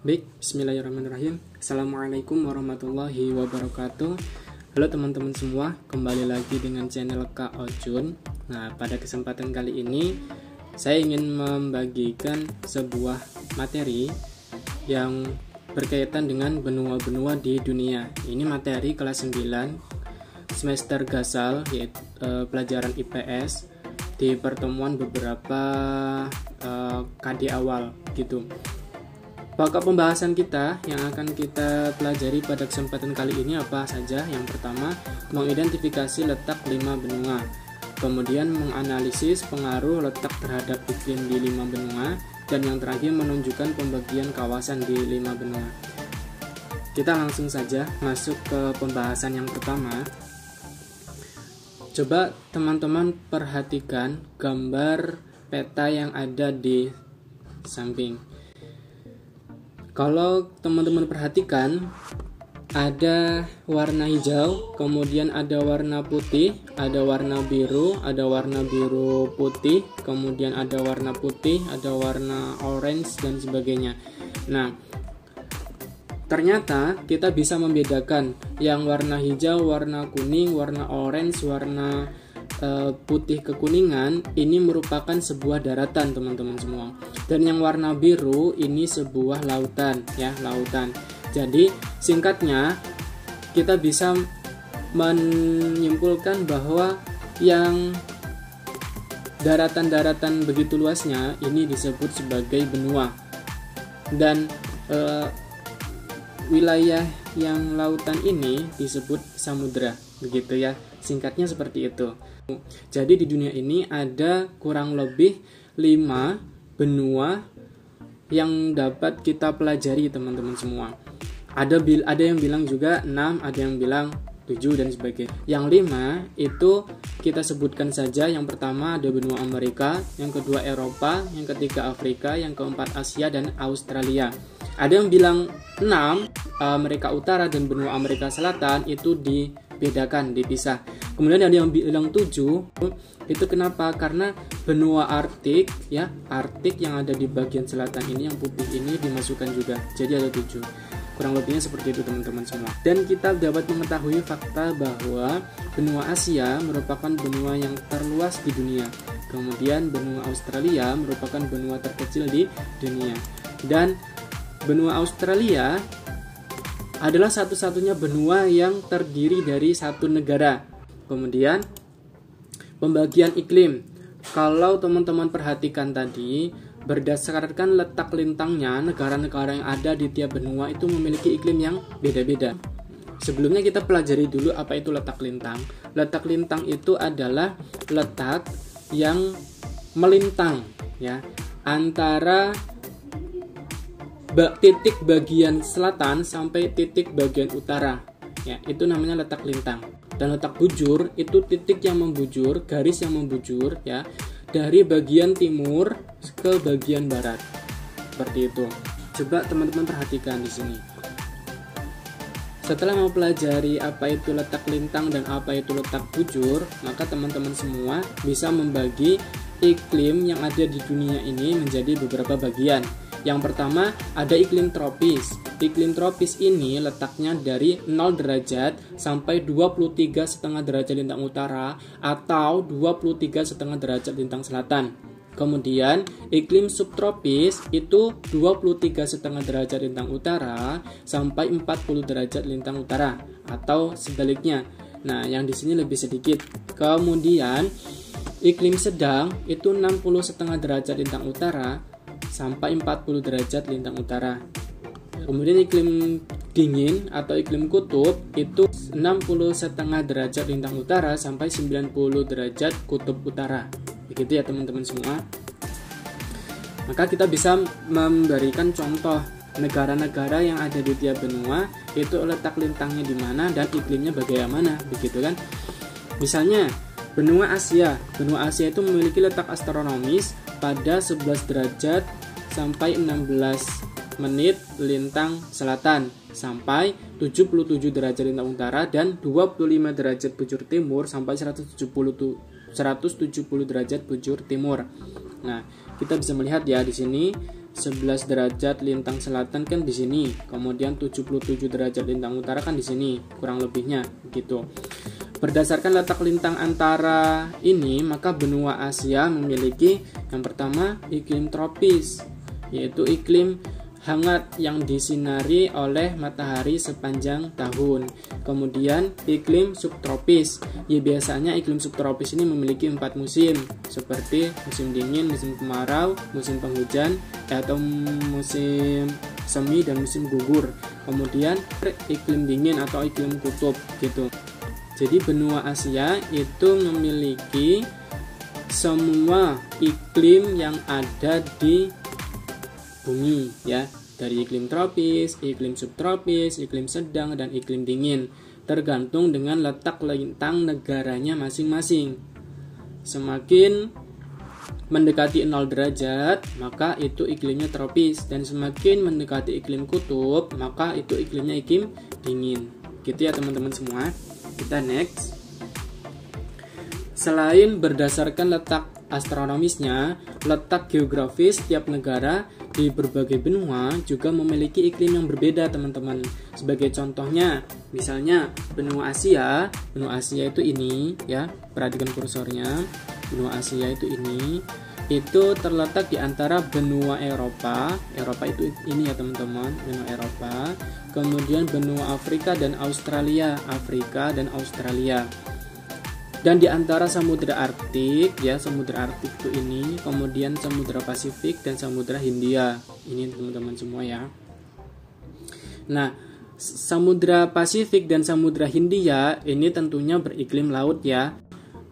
Baik, bismillahirrahmanirrahim. Assalamualaikum warahmatullahi wabarakatuh. Halo teman-teman semua, kembali lagi dengan channel Kak Ojun. Nah, pada kesempatan kali ini saya ingin membagikan sebuah materi yang berkaitan dengan benua-benua di dunia. Ini materi kelas 9 semester Gasal, yaitu pelajaran IPS di pertemuan beberapa KD awal gitu. Pokok pembahasan kita yang akan kita pelajari pada kesempatan kali ini apa saja? Yang pertama, mengidentifikasi letak 5 benua. Kemudian menganalisis pengaruh letak terhadap iklim di 5 benua. Dan yang terakhir, menunjukkan pembagian kawasan di 5 benua. Kita langsung saja masuk ke pembahasan yang pertama. Coba teman-teman perhatikan gambar peta yang ada di samping. Kalau teman-teman perhatikan, ada warna hijau, kemudian ada warna putih, ada warna biru putih, kemudian ada warna putih, ada warna orange, dan sebagainya. Nah, ternyata kita bisa membedakan yang warna hijau, warna kuning, warna orange, warna putih kekuningan ini merupakan sebuah daratan teman-teman semua, dan yang warna biru ini sebuah lautan ya, lautan. Jadi singkatnya kita bisa menyimpulkan bahwa yang daratan-daratan begitu luasnya ini disebut sebagai benua, dan wilayah yang lautan ini disebut samudra, begitu ya, singkatnya seperti itu. Jadi di dunia ini ada kurang lebih 5 benua yang dapat kita pelajari teman-teman semua. Ada yang bilang juga 6, ada yang bilang 7 dan sebagainya. Yang 5 itu kita sebutkan saja. Yang pertama ada benua Amerika, yang kedua Eropa, yang ketiga Afrika, yang keempat Asia dan Australia. Ada yang bilang 6, Amerika Utara dan benua Amerika Selatan itu dibedakan, dipisah. Kemudian ada yang bilang 7, itu kenapa? Karena benua Arktik ya, Arktik yang ada di bagian selatan ini, yang putih ini dimasukkan juga. Jadi ada 7. Kurang lebihnya seperti itu teman-teman semua. Dan kita dapat mengetahui fakta bahwa benua Asia merupakan benua yang terluas di dunia. Kemudian benua Australia merupakan benua terkecil di dunia. Dan benua Australia adalah satu-satunya benua yang terdiri dari satu negara. Kemudian pembagian iklim. Kalau teman-teman perhatikan tadi, berdasarkan letak lintangnya, negara-negara yang ada di tiap benua itu memiliki iklim yang beda-beda. Sebelumnya kita pelajari dulu apa itu letak lintang. Letak lintang itu adalah letak yang melintang ya, antara titik bagian selatan sampai titik bagian utara. Ya, itu namanya letak lintang. Dan letak bujur itu titik yang membujur, garis yang membujur ya, dari bagian timur ke bagian barat. Seperti itu. Coba teman-teman perhatikan di sini. Setelah mempelajari apa itu letak lintang dan apa itu letak bujur, maka teman-teman semua bisa membagi iklim yang ada di dunia ini menjadi beberapa bagian. Yang pertama ada iklim tropis. Iklim tropis ini letaknya dari 0 derajat sampai 23,5 derajat lintang utara atau 23,5 derajat lintang selatan. Kemudian iklim subtropis itu 23,5 derajat lintang utara sampai 40 derajat lintang utara atau sebaliknya. Nah, yang di sini lebih sedikit. Kemudian iklim sedang itu 60,5 derajat lintang utara sampai 40 derajat lintang utara. Kemudian iklim dingin atau iklim kutub itu 60,5 derajat lintang utara sampai 90 derajat kutub utara. Begitu ya teman-teman semua. Maka kita bisa memberikan contoh negara-negara yang ada di tiap benua, itu letak lintangnya di mana dan iklimnya bagaimana, begitu kan? Misalnya benua Asia. Benua Asia itu memiliki letak astronomis pada 11 derajat sampai 16 menit lintang selatan sampai 77 derajat lintang utara dan 25 derajat bujur timur sampai 170 derajat bujur timur. Nah, kita bisa melihat ya di sini 11 derajat lintang selatan kan di sini, kemudian 77 derajat lintang utara kan di sini, kurang lebihnya gitu. Berdasarkan letak lintang antara ini, maka benua Asia memiliki yang pertama iklim tropis, yaitu iklim hangat yang disinari oleh matahari sepanjang tahun. Kemudian iklim subtropis. Ya, biasanya iklim subtropis ini memiliki 4 musim, seperti musim dingin, musim kemarau, musim penghujan, atau musim semi dan musim gugur. Kemudian iklim dingin atau iklim kutub gitu. Jadi benua Asia itu memiliki semua iklim yang ada di bumi ya, dari iklim tropis, iklim subtropis, iklim sedang, dan iklim dingin, tergantung dengan letak lintang negaranya masing-masing. Semakin mendekati 0 derajat, maka itu iklimnya tropis, dan semakin mendekati iklim kutub, maka itu iklimnya iklim dingin. Gitu ya teman-teman semua. Kita next. Selain berdasarkan letak astronomisnya, letak geografis tiap negara di berbagai benua juga memiliki iklim yang berbeda teman-teman. Sebagai contohnya, misalnya benua Asia itu ini ya, perhatikan kursornya. Benua Asia itu ini, itu terletak di antara benua Eropa itu ini ya teman-teman, benua Eropa, kemudian benua Afrika dan Australia, dan di antara samudra Arktik ya, samudra Arktik itu ini, kemudian samudra Pasifik dan samudra Hindia. Ini teman-teman semua ya. Nah, samudra Pasifik dan samudra Hindia ini tentunya beriklim laut ya.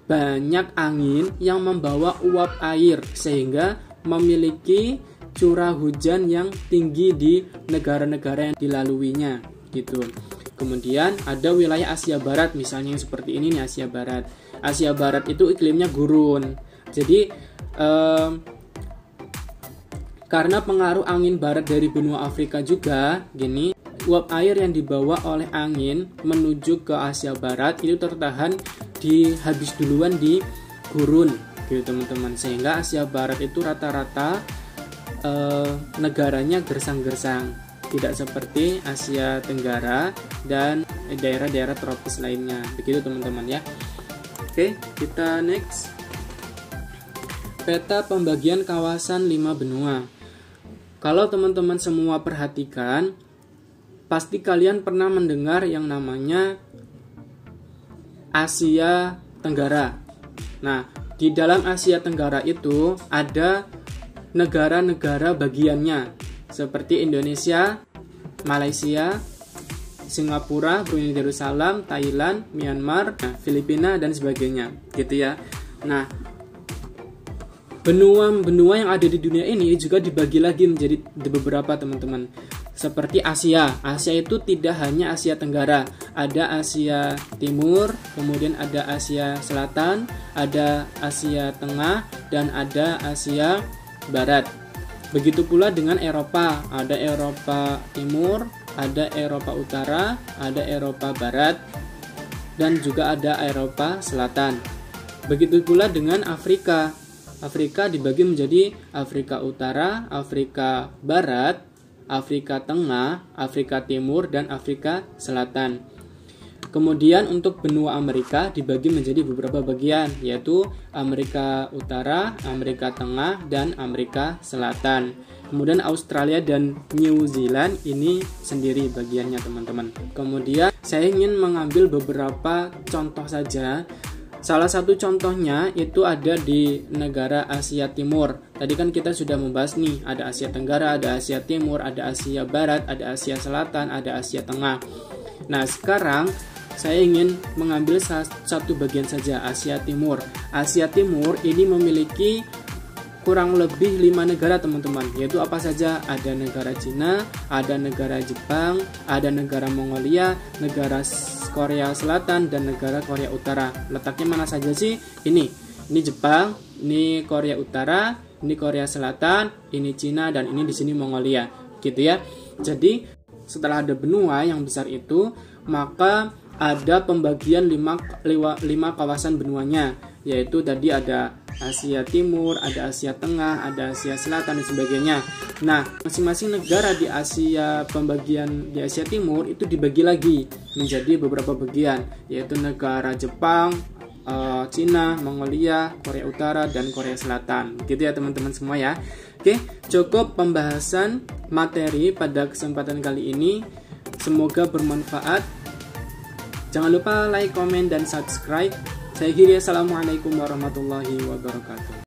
Banyak angin yang membawa uap air sehingga memiliki curah hujan yang tinggi di negara-negara yang dilaluinya gitu. Kemudian ada wilayah Asia Barat, misalnya yang seperti ini nih, Asia Barat. Asia Barat itu iklimnya gurun. Jadi karena pengaruh angin barat dari benua Afrika juga, gini, uap air yang dibawa oleh angin menuju ke Asia Barat itu tertahan habis duluan di gurun, gitu teman-teman. Sehingga Asia Barat itu rata-rata negaranya gersang-gersang, tidak seperti Asia Tenggara dan daerah-daerah tropis lainnya. Begitu teman-teman ya. Oke, kita next. Peta pembagian kawasan 5 benua. Kalau teman-teman semua perhatikan, pasti kalian pernah mendengar yang namanya Asia Tenggara. Nah, di dalam Asia Tenggara itu ada negara-negara bagiannya, seperti Indonesia, Malaysia, Singapura, Brunei Darussalam, Thailand, Myanmar, Filipina, dan sebagainya, gitu ya. Nah, benua-benua yang ada di dunia ini juga dibagi lagi menjadi beberapa teman-teman. Seperti Asia. Asia itu tidak hanya Asia Tenggara, ada Asia Timur, kemudian ada Asia Selatan, ada Asia Tengah, dan ada Asia Barat. Begitu pula dengan Eropa, ada Eropa Timur, ada Eropa Utara, ada Eropa Barat, dan juga ada Eropa Selatan. Begitu pula dengan Afrika. Afrika dibagi menjadi Afrika Utara, Afrika Barat, Afrika Tengah, Afrika Timur, dan Afrika Selatan. Kemudian untuk benua Amerika dibagi menjadi beberapa bagian, yaitu Amerika Utara, Amerika Tengah, dan Amerika Selatan. Kemudian Australia dan New Zealand ini sendiri bagiannya teman-teman. Kemudian saya ingin mengambil beberapa contoh saja. Salah satu contohnya itu ada di negara Asia Timur. Tadi kan kita sudah membahas nih, ada Asia Tenggara, ada Asia Timur, ada Asia Barat, ada Asia Selatan, ada Asia Tengah. Nah, sekarang saya ingin mengambil satu bagian saja, Asia Timur. Asia Timur ini memiliki kurang lebih 5 negara teman-teman, yaitu apa saja? Ada negara Cina, ada negara Jepang, ada negara Mongolia, negara Korea Selatan, dan negara Korea Utara. Letaknya mana saja sih? Ini Jepang, ini Korea Utara, ini Korea Selatan, ini Cina, dan ini di sini Mongolia, gitu ya. Jadi setelah ada benua yang besar itu, maka ada pembagian 5 kawasan benuanya, yaitu tadi ada Asia Timur, ada Asia Tengah, ada Asia Selatan dan sebagainya. Nah, masing-masing negara di Asia, pembagian di Asia Timur itu dibagi lagi menjadi beberapa bagian, yaitu negara Jepang, Cina, Mongolia, Korea Utara, dan Korea Selatan. Gitu ya teman-teman semua ya. Oke, cukup pembahasan materi pada kesempatan kali ini. Semoga bermanfaat. Jangan lupa like, komen, dan subscribe. Saya Giri, assalamualaikum warahmatullahi wabarakatuh.